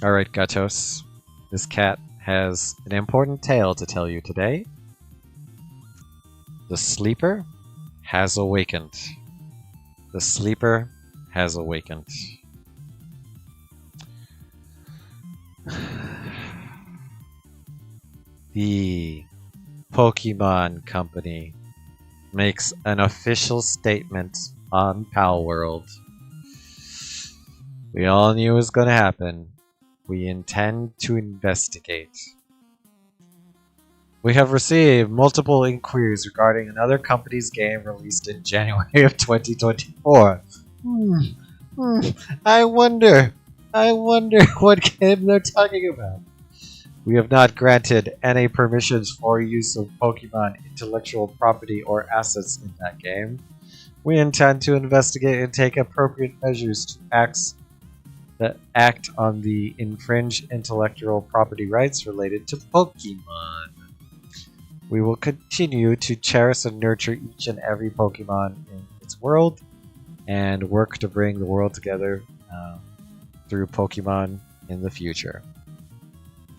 Alright, Gatos. This cat has an important tale to tell you today. The sleeper has awakened. The sleeper has awakened. The Pokemon Company makes an official statement on Pal World. We all knew it was going to happen. We intend to investigate. We have received multiple inquiries regarding another company's game released in January of 2024. I wonder what game they're talking about. We have not granted any permissions for use of Pokemon intellectual property or assets in that game. We intend to investigate and take appropriate measures to act on the infringed intellectual property rights related to Pokemon. We will continue to cherish and nurture each and every Pokemon in its world and work to bring the world together through Pokemon in the future.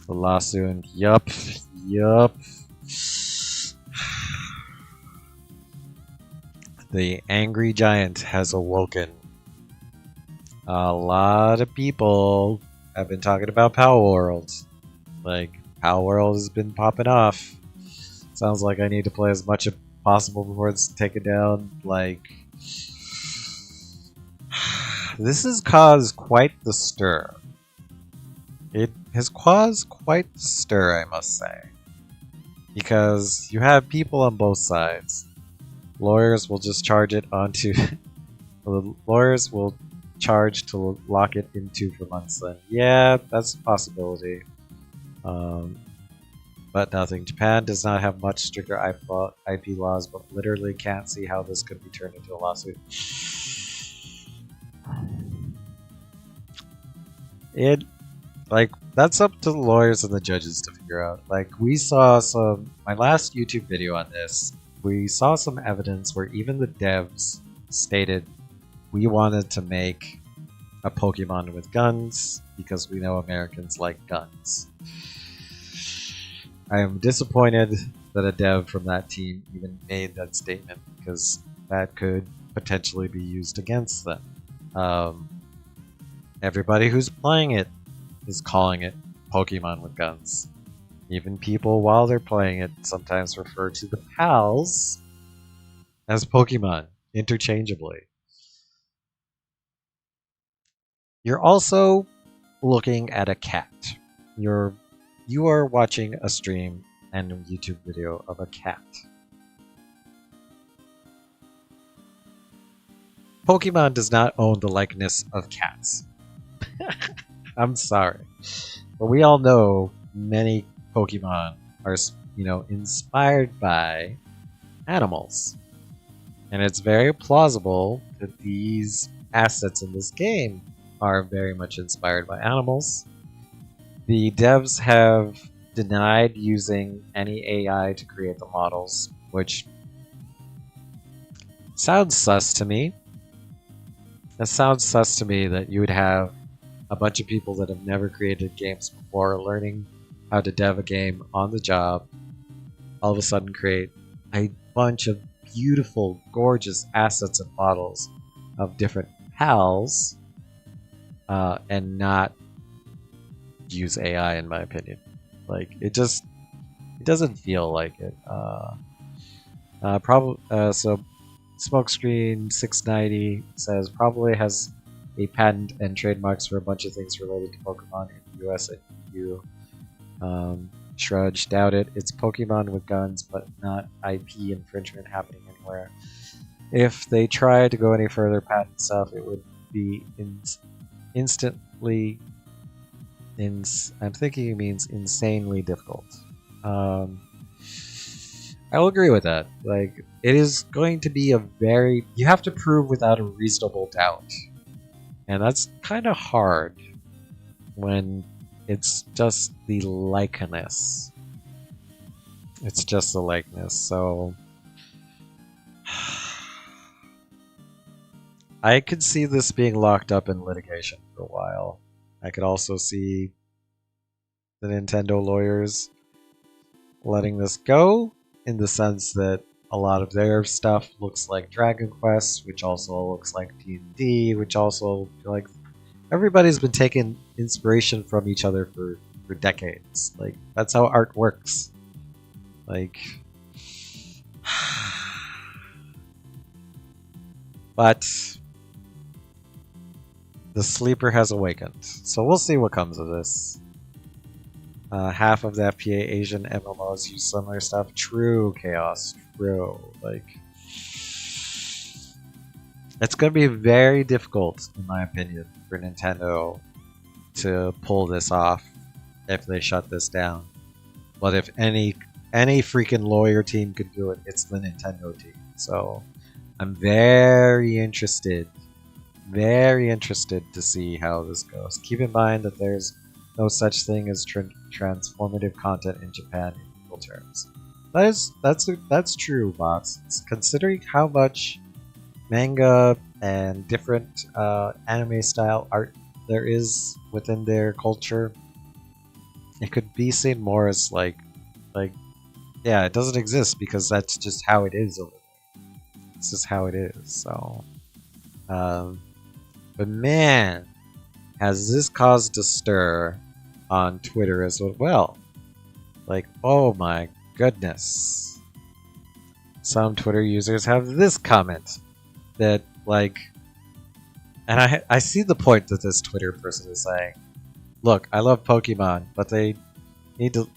The lawsuit, yup. The angry giant has awoken. A lot of people have been talking about Power World. Like, Power World has been popping off. Sounds like I need to play as much as possible before it's taken down. Like, this has caused quite the stir. It has caused quite the stir, I must say. Because you have people on both sides. Lawyers will just charge it onto... the lawyers will charge to lock it into for months then. Yeah, that's a possibility. But nothing. Japan does not have much stricter IP laws, but literally can't see how this could be turned into a lawsuit. That's up to the lawyers and the judges to figure out. Like, we saw my last YouTube video on this, we saw some evidence where even the devs stated we wanted to make a Pokemon with guns because we know Americans like guns. I am disappointed that a dev from that team even made that statement because that could potentially be used against them. Everybody who's playing it is calling it Pokemon with guns. Even people, while they're playing it, sometimes refer to the pals as Pokemon interchangeably. You're also looking at a cat. You are watching a stream and a YouTube video of a cat. Pokemon does not own the likeness of cats. I'm sorry. But we all know many Pokemon are, inspired by animals. And it's very plausible that these assets in this game are very much inspired by animals. The devs have denied using any AI to create the models, which sounds sus to me. That sounds sus to me that you would have a bunch of people that have never created games before learning how to dev a game on the job, all of a sudden create a bunch of beautiful, gorgeous assets and models of different pals, and not use AI, in my opinion. Like, it doesn't feel like it. So Smokescreen 690 says probably has a patent and trademarks for a bunch of things related to Pokemon in the US and EU. Shrudge, doubt it. It's Pokemon with guns, but not IP infringement happening anywhere. If they tried to go any further patent stuff, it would be instantly. I'm thinking it means insanely difficult. I will agree with that. Like, it is going to be you have to prove without a reasonable doubt. And that's kind of hard when it's just the likeness. It's just the likeness, so I could see this being locked up in litigation for a while. I could also see the Nintendo lawyers letting this go in the sense that a lot of their stuff looks like Dragon Quest, which also looks like D&D, which also like everybody's been taking inspiration from each other for decades. Like that's how art works. Like but the sleeper has awakened. So we'll see what comes of this. Half of the FPA Asian MMOs use similar stuff. True, Chaos. True. Like, it's going to be very difficult, in my opinion, for Nintendo to pull this off if they shut this down. But if any freaking lawyer team could do it, it's the Nintendo team. So I'm very interested to see how this goes. Keep in mind that there's no such thing as transformative content in Japan in legal terms. That's true, Box. Considering how much manga and different anime style art there is within their culture, it could be seen more as like yeah, it doesn't exist because that's just how it is over there. It's just how it is. So, but man, has this caused a stir on Twitter as well? Like, oh my goodness. Some Twitter users have this comment that, like, and I see the point that this Twitter person is saying. Look, I love Pokemon, but they need to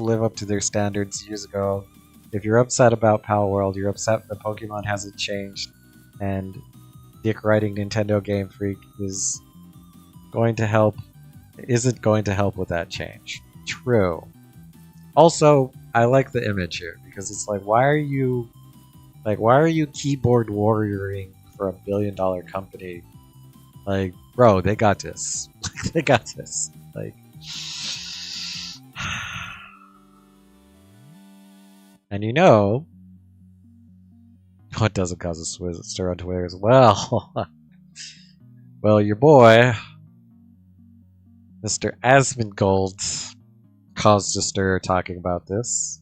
live up to their standards years ago. If you're upset about Palworld, you're upset that Pokemon hasn't changed, and dick writing Nintendo Game Freak isn't going to help with that change. True. Also, I like the image here because it's like, why are you keyboard warrioring for a $1 billion company? Like, bro, they got this. They got this. Like, and you know what doesn't cause a stir on Twitter as well? Well, your boy, Mr. Asmongold, caused a stir talking about this.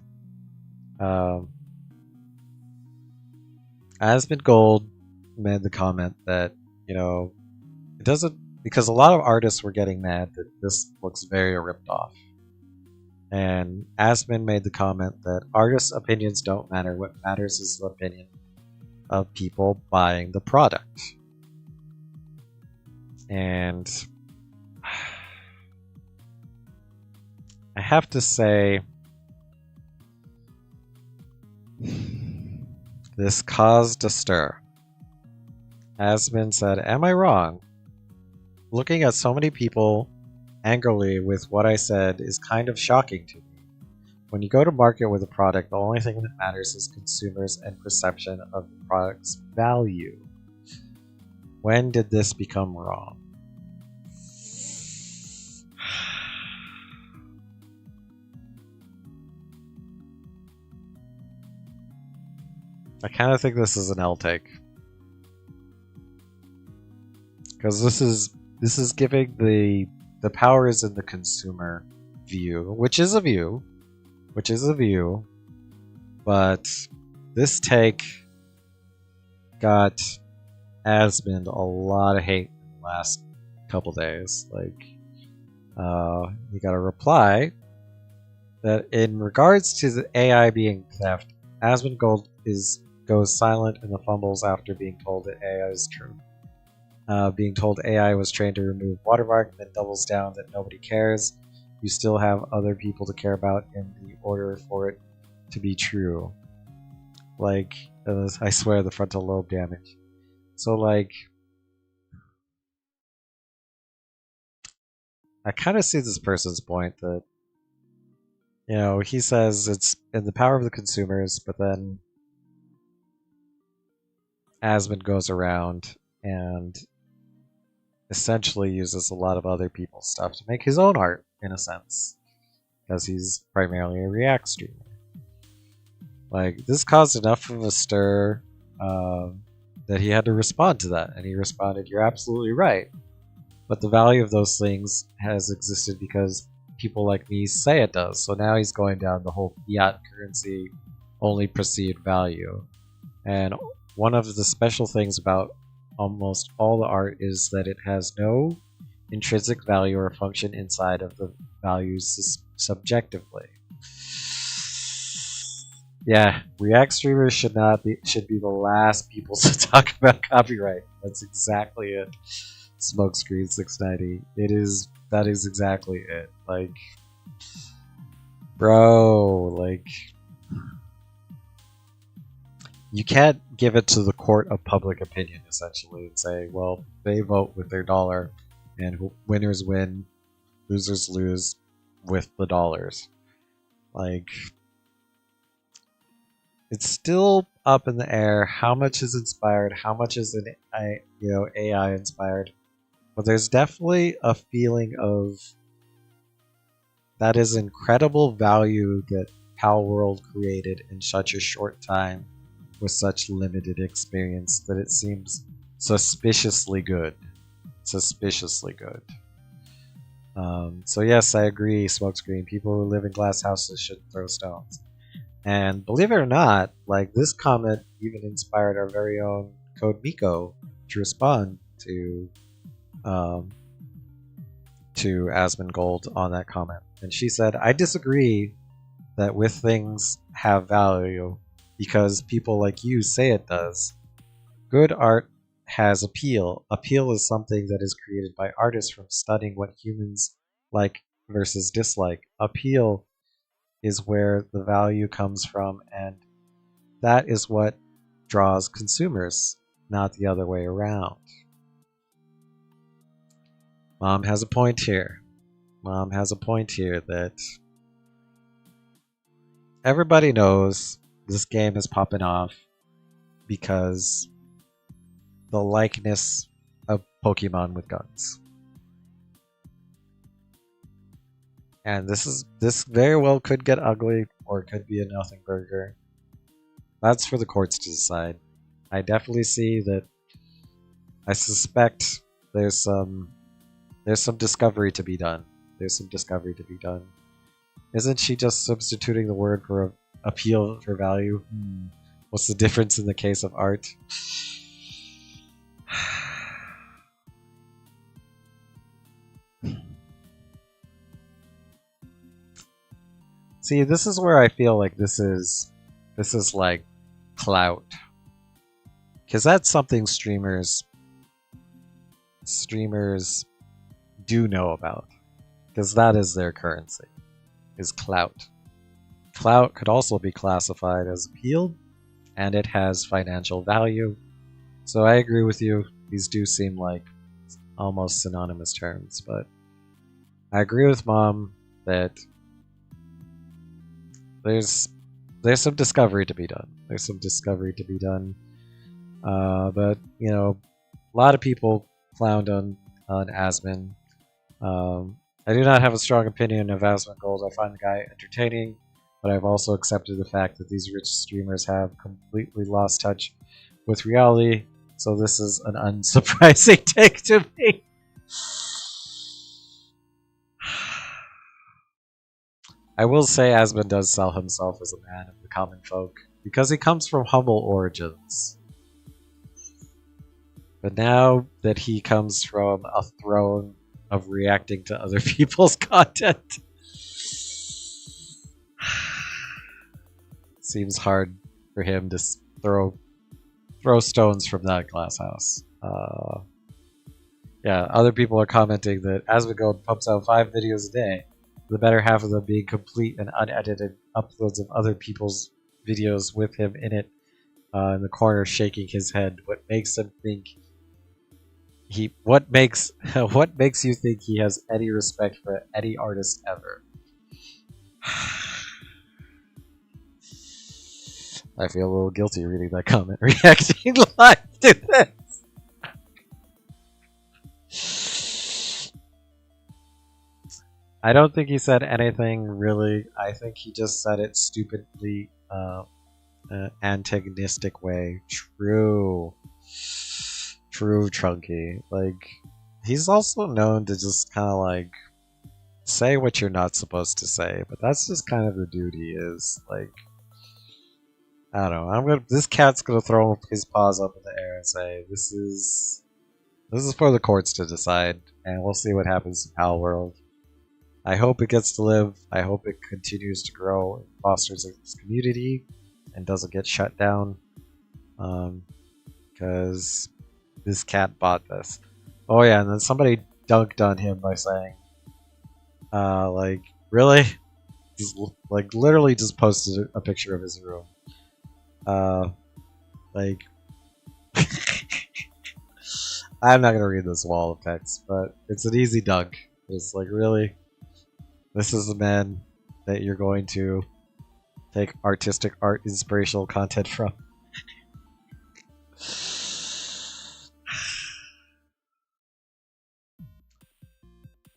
Asmongold made the comment that, you know, it doesn't, because a lot of artists were getting mad that this looks very ripped off. And Asmon made the comment that artists' opinions don't matter. What matters is the opinion of people buying the product. And I have to say, this caused a stir. Asmon said, "Am I wrong? Looking at so many people angrily with what I said is kind of shocking to me. When you go to market with a product, the only thing that matters is consumers and perception of the product's value. When did this become wrong?" I kind of think this is an L take. Because this is giving the power is in the consumer view, which is a view, but this take got Asmon a lot of hate in the last couple days. Like, he got a reply that in regards to the AI being theft, Asmongold goes silent and the fumbles after being told that AI is true. Being told AI was trained to remove watermark, then doubles down that nobody cares. You still have other people to care about in the order for it to be true. Like, I swear, the frontal lobe damage. So, like, I kind of see this person's point that, you know, he says it's in the power of the consumers, but then Asmon goes around and essentially uses a lot of other people's stuff to make his own art, in a sense, because he's primarily a React streamer. Like, this caused enough of a stir that he had to respond to that, and he responded, "You're absolutely right. but the value of those things has existed because people like me say it does. So now he's going down the whole fiat currency only perceived value. And one of the special things about almost all the art is that it has no intrinsic value or function inside of the values subjectively. Yeah, React streamers should be the last people to talk about copyright. That's exactly it. Smokescreen 690. That is exactly it. Like, bro, like, you can't give it to the court of public opinion essentially and say, well, they vote with their dollar, and winners win, losers lose with the dollars. Like, it's still up in the air. How much is inspired? How much is AI inspired? But there's definitely a feeling of that is incredible value that Palworld created in such a short time with such limited experience that it seems suspiciously good. Suspiciously good. So yes, I agree, Smokescreen. People who live in glass houses should throw stones. And believe it or not, like, this comment even inspired our very own Code Miko to respond to Asmongold on that comment. And she said, I disagree that with things have value because people like you say it does. Good art has appeal. Appeal is something that is created by artists from studying what humans like versus dislike. Appeal is where the value comes from, and that is what draws consumers, not the other way around. Mom has a point here. Mom has a point here that everybody knows this game is popping off because the likeness of Pokemon with guns. And this very well could get ugly, or it could be a nothing burger. That's for the courts to decide. I definitely see that. I suspect there's some discovery to be done. There's some discovery to be done. Isn't she just substituting the word for appeal for value? What's the difference in the case of art? See, this is where I feel like this is like clout. Because that's something streamers do know about. Because that is their currency, is clout. Clout could also be classified as appeal, and it has financial value. So I agree with you. These do seem like almost synonymous terms, but I agree with Mom that there's some discovery to be done. There's some discovery to be done. But you know, a lot of people clowned on Asmon. I do not have a strong opinion of Asmongold. I find the guy entertaining, but I've also accepted the fact that these rich streamers have completely lost touch with reality. So this is an unsurprising take to me. I will say Asmon does sell himself as a man of the common folk, because he comes from humble origins. But now that he comes from a throne of reacting to other people's content, seems hard for him to throw stones from that glass house. Yeah, other people are commenting that Asmongold pumps out 5 videos a day, the better half of them being complete and unedited uploads of other people's videos with him in it, in the corner shaking his head. What makes him think what makes you think he has any respect for any artist ever? I feel a little guilty reading that comment, reacting live to this. I don't think he said anything really. I think he just said it stupidly, antagonistic way. True, Trunky. Like, He's also known to just kind of like say what you're not supposed to say, but that's just kind of the dude he is. Like, I don't know. This cat's gonna throw his paws up in the air and say, this is for the courts to decide, and we'll see what happens in Pal World. I hope it gets to live. I hope it continues to grow and fosters its community and doesn't get shut down. Because this cat bought this. Oh yeah, and then somebody dunked on him by saying, like, really? Just, like, literally just posted a picture of his room. Like, I'm not gonna read this wall of text, but it's an easy dunk. It's like, really? This is the man that you're going to take artistic art inspirational content from?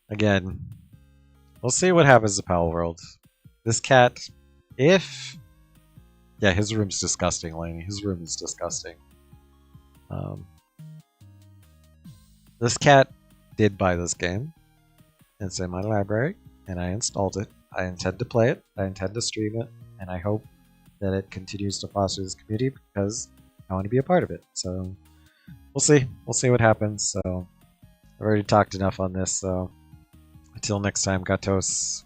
Again, we'll see what happens to Pal World. This cat, if yeah, his room's disgusting, Laney. His room is disgusting. Um, this cat did buy this game. It's in my library, and I installed it. I intend to play it. I intend to stream it, and I hope that it continues to foster this community because I want to be a part of it. So we'll see. We'll see what happens. So I've already talked enough on this. So until next time, Gatos.